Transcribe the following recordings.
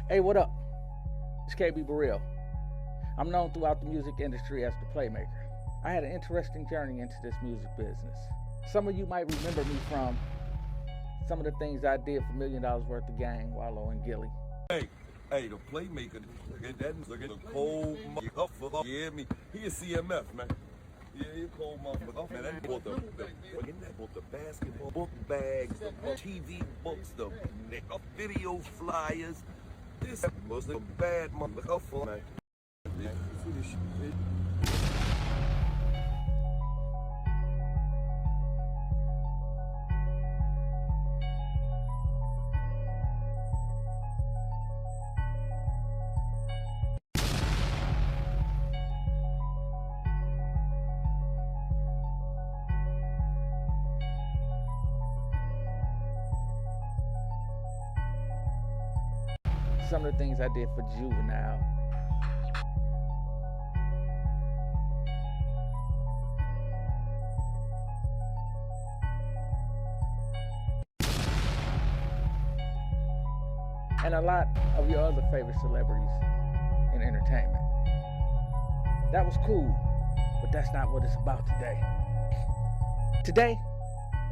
Hey, what up? It's KB Burrell. I'm known throughout the music industry as the Playmaker. I had an interesting journey into this music business. Some of you might remember me from some of the things I did for $1 Million Worth of Gang, Wallow and Gillie. Hey, the Playmaker, look at the cold motherfucker. Yeah, me. He a CMF, man. Yeah, he a cold motherfucker. Man, that bought the basketball book bags, the TV books, the video flyers. This was a bad motherfucker, man. Yeah, see this shit. Some of the things I did for Juvenile. And a lot of your other favorite celebrities in entertainment. That was cool, but that's not what it's about today. Today,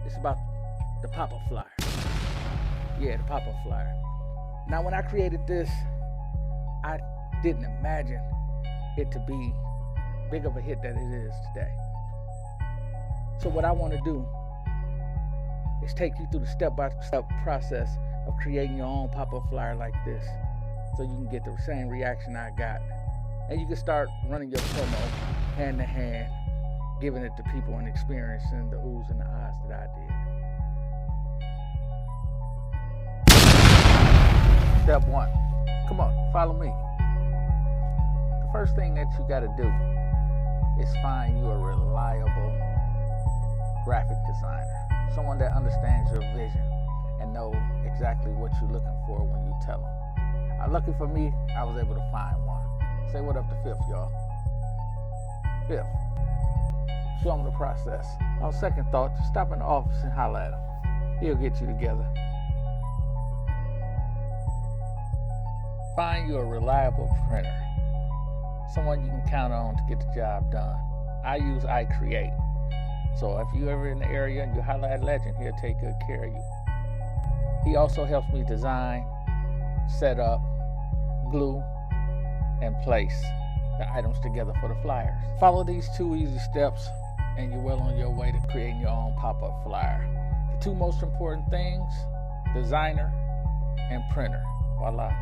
it's about the pop-up flyer. Yeah, the pop-up flyer. Now, when I created this, I didn't imagine it to be big of a hit that it is today. So what I want to do is take you through the step-by-step process of creating your own pop-up flyer like this, so you can get the same reaction I got. And you can start running your promo hand to hand, giving it to people and experiencing the oohs and the ahs that I did. Step one, come on, follow me. The first thing that you gotta do is find you a reliable graphic designer, someone that understands your vision and know exactly what you're looking for when you tell them. Lucky for me, I was able to find one. Say what up to Fifth, y'all. Fifth, show them the process. On second thought, just stop in the office and holler at him. He'll get you together. Find you a reliable printer, someone you can count on to get the job done. I use iCreate, so if you're ever in the area and you holler at Legend, he'll take good care of you. He also helps me design, set up, glue, and place the items together for the flyers. Follow these 2 easy steps and you're well on your way to creating your own pop-up flyer. The 2 most important things, designer and printer. Voila.